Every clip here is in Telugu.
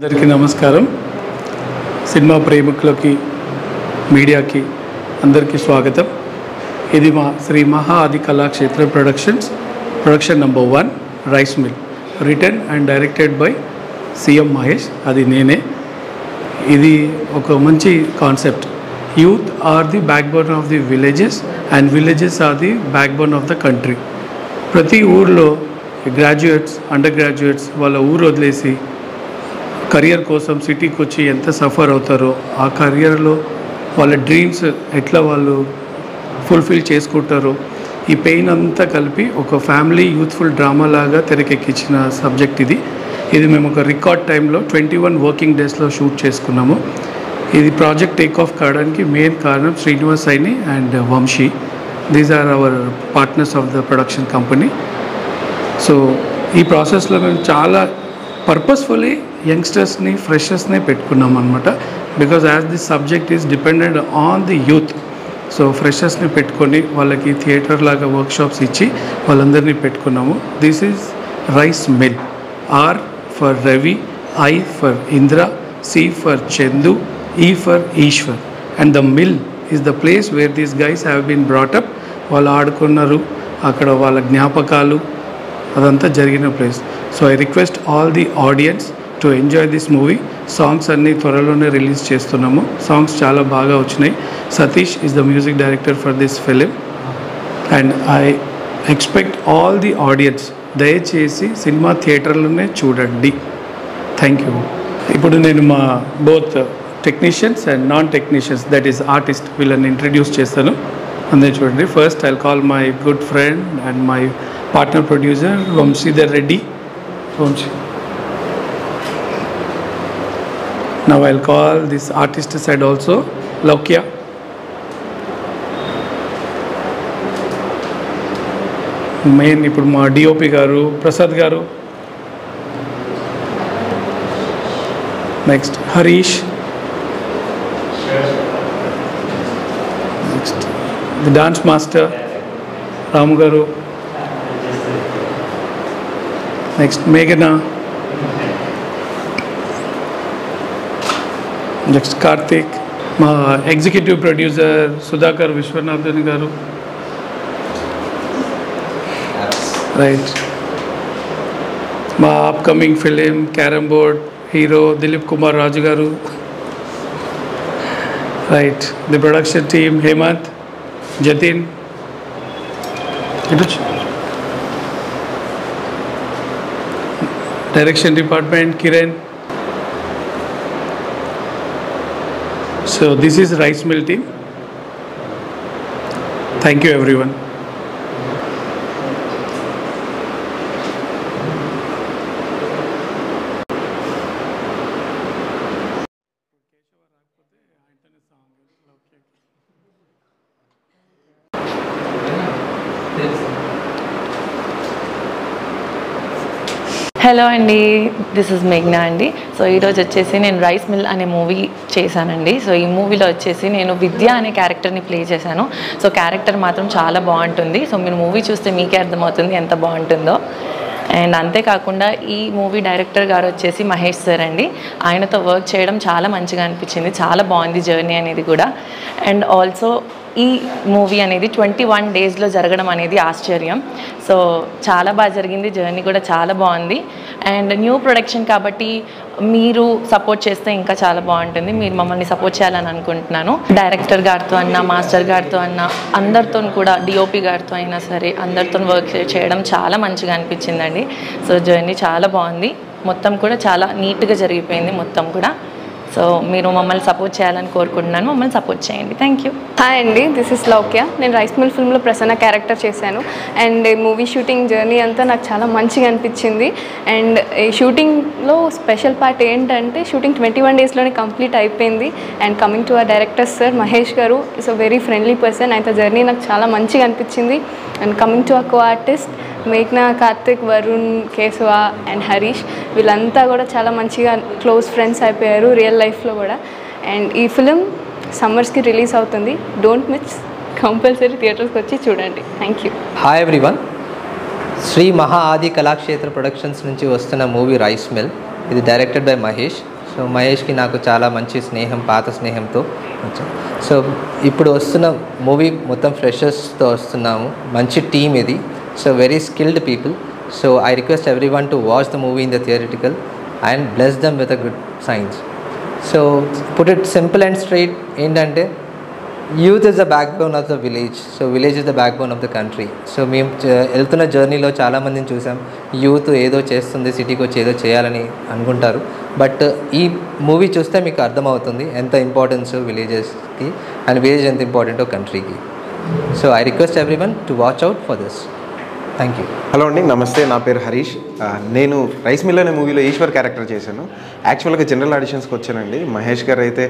అందరికీ నమస్కారం. సినిమా ప్రేమికులకి మీడియాకి అందరికీ స్వాగతం. ఇది మా Shri Maha Adi Kalakshetra production number 1 rice mill, written and directed by CM Mahesh. అది నేనే. ఇది ఒక మంచి concept. Youth are the back bone of the villages and villages are the back bone of the country. ప్రతి ఊర్లో గ్రాడ్యుయేట్స్, అండర్ గ్రాడ్యుయేట్స్ వాళ్ళ ఊరు వదిలేసి కరియర్ కోసం సిటీకి వచ్చి ఎంత సఫర్ అవుతారో, ఆ కరియర్లో వాళ్ళ డ్రీమ్స్ ఎట్లా వాళ్ళు ఫుల్ఫిల్ చేసుకుంటారో, ఈ పెయిన్ అంతా కలిపి ఒక ఫ్యామిలీ యూత్ఫుల్ డ్రామా లాగా తెరకెక్కించిన సబ్జెక్ట్ ఇది. మేము ఒక రికార్డ్ టైంలో 21 వర్కింగ్ డేస్లో షూట్ చేసుకున్నాము. ఇది ప్రాజెక్ట్ టేక్ ఆఫ్ కావడానికి మెయిన్ కారణం Srinivas Saini and Vamshi. These are our partners of the production company. So ఈ ప్రాసెస్లో మేము చాలా పర్పస్ఫుల్లీ యంగ్స్టర్స్ని, ఫ్రెషర్స్ని పెట్టుకున్నాం అనమాట. Because as this subject is dependent on the youth. So ఫ్రెషర్స్ని పెట్టుకొని వాళ్ళకి థియేటర్ లాగా వర్క్షాప్స్ ఇచ్చి వాళ్ళందరినీ పెట్టుకున్నాము. This is rice mill. R for Ravi, I for Indra, C for Chandu, E for Eshwar. And the mill is the place where these guys have been brought up. వాళ్ళు ఆడుకున్నారు, అక్కడ వాళ్ళ జ్ఞాపకాలు అదంతా జరిగిన place. So I request all the audience to enjoy this movie. Songs అన్నీ త్వరలోనే రిలీజ్ చేస్తున్నాము. సాంగ్స్ చాలా బాగా వచ్చినాయి. Satish is the music director for this film. And I expect all the audience దయచేసి సినిమా థియేటర్లోనే చూడండి. Thank you. ఇప్పుడు నేను మా both technicians and non technicians, that is artist, వీళ్ళని ఇంట్రడ్యూస్ చేస్తాను. అందరూ చూడండి. First I'll call my good friend and my partner producer Vamshidhar Reddy. Vamshi. Now I'll call this artist side also Laukya. Main ఇప్పుడు మా DOP garu Prasad garu. Next Harish. Next the dance master Ramu garu. Next మేఘనా. నెక్స్ట్ కార్తిక్. మా executive producer Sudhakar Viswanathan garu. Right. మా upcoming film carrom board hero Dilip Kumar Raju garu. Right. The production team Hemanth, Jatin. Direction department Kiran. So this is Rice Mill team. Thank you everyone. Hello అండి, దిస్ ఇస్ మేఘ్నా అండి. సో ఈరోజు వచ్చేసి నేను రైస్ మిల్ అనే మూవీ చేశానండి. సో ఈ మూవీలో వచ్చేసి నేను విద్య అనే క్యారెక్టర్ని ప్లే చేశాను. సో క్యారెక్టర్ మాత్రం చాలా బాగుంటుంది. సో మీరు మూవీ చూస్తే మీకే అర్థమవుతుంది ఎంత బాగుంటుందో. అండ్ అంతేకాకుండా ఈ మూవీ డైరెక్టర్ గారు వచ్చేసి మహేష్ సార్ అండి. ఆయనతో వర్క్ చేయడం చాలా మంచిగా అనిపించింది. చాలా బాగుంది జర్నీ అనేది కూడా. అండ్ ఆల్సో ఈ మూవీ అనేది 21 డేస్లో జరగడం అనేది ఆశ్చర్యం. సో చాలా బాగా జరిగింది. జర్నీ కూడా చాలా బాగుంది. అండ్ న్యూ ప్రొడక్షన్ కాబట్టి మీరు సపోర్ట్ చేస్తే ఇంకా చాలా బాగుంటుంది. మీరు మమ్మల్ని సపోర్ట్ చేయాలని అనుకుంటున్నాను. డైరెక్టర్ గారితో అన్నా, మాస్టర్ గారితో అన్నా, అందరితో కూడా, డిఓపి గారితో అయినా సరే అందరితో వర్క్ చేయడం చాలా మంచిగా అనిపించిందండి. సో జర్నీ చాలా బాగుంది. మొత్తం కూడా చాలా నీట్గా జరిగిపోయింది మొత్తం కూడా. సో మీరు మమ్మల్ని సపోర్ట్ చేయాలని కోరుకుంటున్నాను. మమ్మల్ని సపోర్ట్ చేయండి. Thank you. హాయ్ అండి, దిస్ ఇస్ లౌక్య. నేను రైస్ మిల్ ఫిల్మ్లో ప్రసన్న క్యారెక్టర్ చేశాను. అండ్ మూవీ షూటింగ్ జర్నీ అంతా నాకు చాలా మంచిగా అనిపించింది. అండ్ ఈ షూటింగ్లో స్పెషల్ పార్ట్ ఏంటంటే షూటింగ్ 21 డేస్లోనే కంప్లీట్ అయిపోయింది. And coming to our director sir Mahesh garu is a very friendly person. అయితే జర్నీ నాకు చాలా మంచిగా అనిపించింది. And coming to a co artist మేఘ్నా, కార్తిక్, వరుణ్, కేశవ అండ్ హరీష్, వీళ్ళంతా కూడా చాలా మంచిగా క్లోజ్ ఫ్రెండ్స్ అయిపోయారు రియల్ లైఫ్లో కూడా. అండ్ ఈ ఫిలిం సమ్మర్స్కి రిలీజ్ అవుతుంది. డోంట్ మిస్, కంపల్సరీ థియేటర్స్కి వచ్చి చూడండి. Thank you. Hi everyone. Shri Maha Adi Kalakshetra productions నుంచి వస్తున్న మూవీ రైస్ మిల్. ఇది డైరెక్టెడ్ బై మహేష్. సో మహేష్కి నాకు చాలా మంచి స్నేహం, పాత స్నేహంతో వచ్చాం. సో ఇప్పుడు వస్తున్న మూవీ మొత్తం ఫ్రెషర్స్తో వస్తున్నాము. మంచి టీమ్ ఇది. So very skilled people. So I request every one to watch the movie in the theatrical and bless them with a good signs. So put it simple and straight ఏంటంటే, youth is the back bone of the village. So village is the back bone of the country. So మేము వెళ్తున్న జర్నీలో చాలామందిని చూసాం. యూత్ ఏదో చేస్తుంది, సిటీకి వచ్చి ఏదో చేయాలని అనుకుంటారు. బట్ ఈ మూవీ చూస్తే మీకు అర్థమవుతుంది ఎంత ఇంపార్టెన్స్ విలేజెస్కి అండ్ విలేజ్ ఎంత ఇంపార్టెంటో కంట్రీకి. So I request every one to watch out for this. Thank you. Hello అండి, నమస్తే. నా పేరు హరీష్. నేను రైస్ మిల్ అనే మూవీలో ఈశ్వర్ క్యారెక్టర్ చేశాను. యాక్చువల్గా జనరల్ ఆడిషన్స్కి వచ్చానండి. మహేష్ గారు అయితే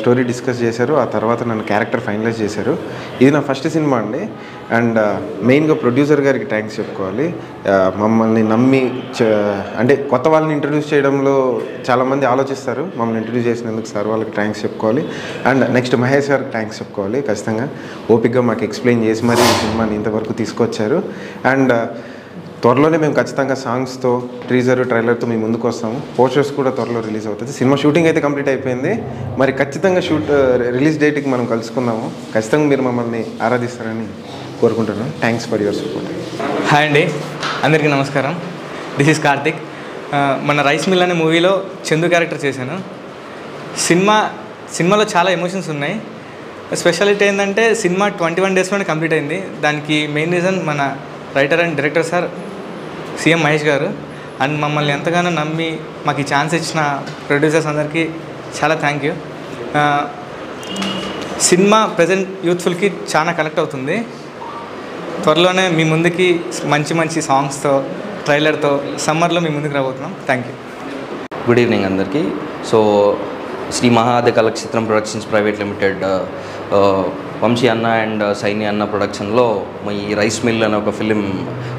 స్టోరీ డిస్కస్ చేశారు, ఆ తర్వాత నన్ను క్యారెక్టర్ ఫైనలైజ్ చేశారు. ఇది నా ఫస్ట్ సినిమా అండి. అండ్ మెయిన్గా ప్రొడ్యూసర్ గారికి థ్యాంక్స్ చెప్పుకోవాలి. మమ్మల్ని నమ్మి అంటే కొత్త వాళ్ళని ఇంట్రడ్యూస్ చేయడంలో చాలామంది ఆలోచిస్తారు. మమ్మల్ని ఇంట్రడ్యూస్ చేసినందుకు సార్ వాళ్ళకి థ్యాంక్స్ చెప్పుకోవాలి. అండ్ నెక్స్ట్ మహేష్ గారికి థ్యాంక్స్ చెప్పుకోవాలి. ఖచ్చితంగా ఓపిక్గా మాకు ఎక్స్ప్లెయిన్ చేసి మరీ ఈ సినిమాని ఇంతవరకు తీసుకొచ్చారు. అండ్ త్వరలోనే మేము ఖచ్చితంగా సాంగ్స్తో, టీజర్, ట్రైలర్తో మేము ముందుకు వస్తాము. పోస్టర్స్ కూడా త్వరలో రిలీజ్ అవుతుంది. సినిమా షూటింగ్ అయితే కంప్లీట్ అయిపోయింది. మరి ఖచ్చితంగా రిలీజ్ డేట్కి మనం కలుసుకుందాము. ఖచ్చితంగా మీరు మమ్మల్ని ఆరాధిస్తారని కోరుకుంటున్నాను. Thanks for your support. Hi అండి, అందరికీ నమస్కారం. This is Karthik. మన రైస్ మిల్ అనే మూవీలో చందు క్యారెక్టర్ చేశాను. సినిమాలో చాలా ఎమోషన్స్ ఉన్నాయి. స్పెషాలిటీ ఏంటంటే సినిమా 21 డేస్లోనే కంప్లీట్ అయింది. దానికి మెయిన్ రీజన్ మన writer and director sir CM Mahesh గారు. అండ్ మమ్మల్ని ఎంతగానో నమ్మి మాకు ఈ ఛాన్స్ ఇచ్చిన ప్రొడ్యూసర్స్ అందరికీ చాలా థ్యాంక్ యూ. సినిమా ప్రజెంట్ యూత్ఫుల్కి చాలా కనెక్ట్ అవుతుంది. త్వరలోనే మీ ముందుకి మంచి సాంగ్స్తో, ట్రైలర్తో సమ్మర్లో మీ ముందుకు రాబోతున్నాం. Thank you. గుడ్ ఈవినింగ్ అందరికీ. So Shri Mahadi Kalakshetram productions private limited Vamshi అన్న అండ్ సైని అన్న ప్రొడక్షన్లో ఈ రైస్ మిల్ అనే ఒక ఫిలిం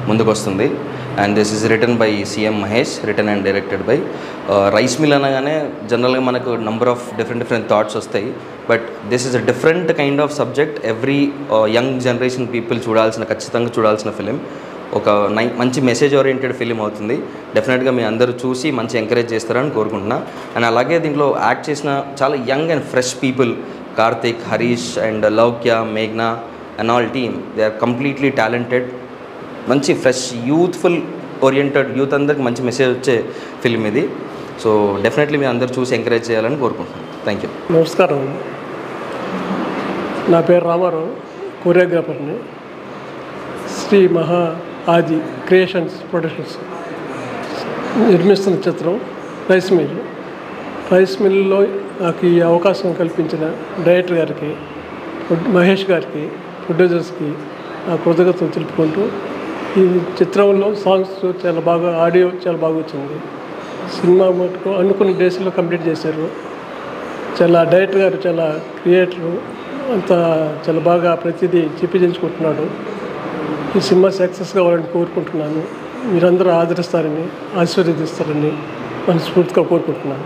ముందుకు వస్తుంది. And this is written by CM Mahesh, written and directed by. Rice mill అనగానే జనరల్గా మనకు నంబర్ ఆఫ్ డిఫరెంట్ థాట్స్ వస్తాయి. But this is a different kind of subject. Every young generation people ఖచ్చితంగా చూడాల్సిన ఫిలిం. ఒక మంచి మెసేజ్ ఓరియంటెడ్ ఫిలిం అవుతుంది. డెఫినెట్గా మీ అందరూ చూసి మంచి ఎంకరేజ్ చేస్తారని కోరుకుంటున్నా. అండ్ అలాగే దీంట్లో యాక్ట్ చేసిన చాలా young and fresh people, Karthik, Harish and Laukya, మేఘ్నా and all team, they are completely talented. మంచి ఫ్రెష్ యూత్ఫుల్ ఓరియంటెడ్, యూత్ అందరికి మంచి మెసేజ్ వచ్చే ఫిలిం ఇది. సో డెఫినెట్లీ మీ అందరూ చూసి ఎంకరేజ్ చేయాలని కోరుకుంటున్నాను. Thank you. నమస్కారం. నా పేరు రామారావు, కొరియోగ్రాఫర్ని. శ్రీ మహా ఆది క్రియేషన్స్ ప్రొడక్షన్స్ నిర్మిస్తున్న చిత్రం రైస్ మిల్లో నాకు ఈ అవకాశం కల్పించిన డైరెక్టర్ గారికి, మహేష్ గారికి, ప్రొడ్యూసర్స్కి నా కృతజ్ఞతలు తెలుపుకుంటూ, ఈ చిత్రంలో సాంగ్స్ చాలా బాగా, ఆడియో చాలా బాగా వచ్చింది. సినిమా మటుకు అనుకున్న డేస్లో కంప్లీట్ చేశారు. చాలా డైరెక్టర్ గారు చాలా క్రియేటరు, అంతా చాలా బాగా ప్రతిదీ చెప్పించుకుంటున్నాడు. ఈ సినిమా సక్సెస్ కావాలని కోరుకుంటున్నాను. మీరందరూ ఆదరిస్తారని, ఆశీర్వదిస్తారని మనస్ఫూర్తిగా కోరుకుంటున్నాను.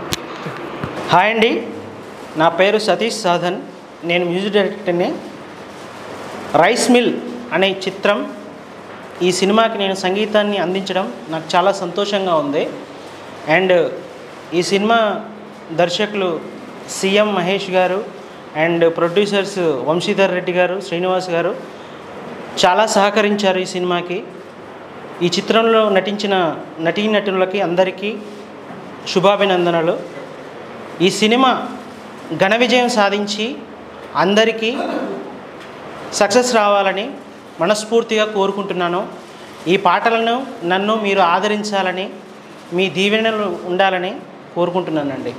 హాయ్ అండి, నా పేరు సతీష్ సాధన్. నేను మ్యూజిక్ డైరెక్టర్ని. రైస్ మిల్ అనే చిత్రం, ఈ సినిమాకి నేను సంగీతాన్ని అందించడం నాకు చాలా సంతోషంగా ఉంది. అండ్ ఈ సినిమా దర్శకులు సీఎం మహేష్ గారు అండ్ ప్రొడ్యూసర్స్ వంశీధర్ రెడ్డి గారు, శ్రీనివాస్ గారు చాలా సహకరించారు ఈ సినిమాకి. ఈ చిత్రంలో నటించిన నటీనటులకి అందరికీ శుభాభినందనలు. ఈ సినిమా ఘన విజయం సాధించి అందరికీ సక్సెస్ రావాలని మనస్ఫూర్తిగా కోరుకుంటున్నాను. ఈ పాటలను నన్ను మీరు ఆదరించాలని, మీ దీవెనలు ఉండాలని కోరుకుంటున్నానండి.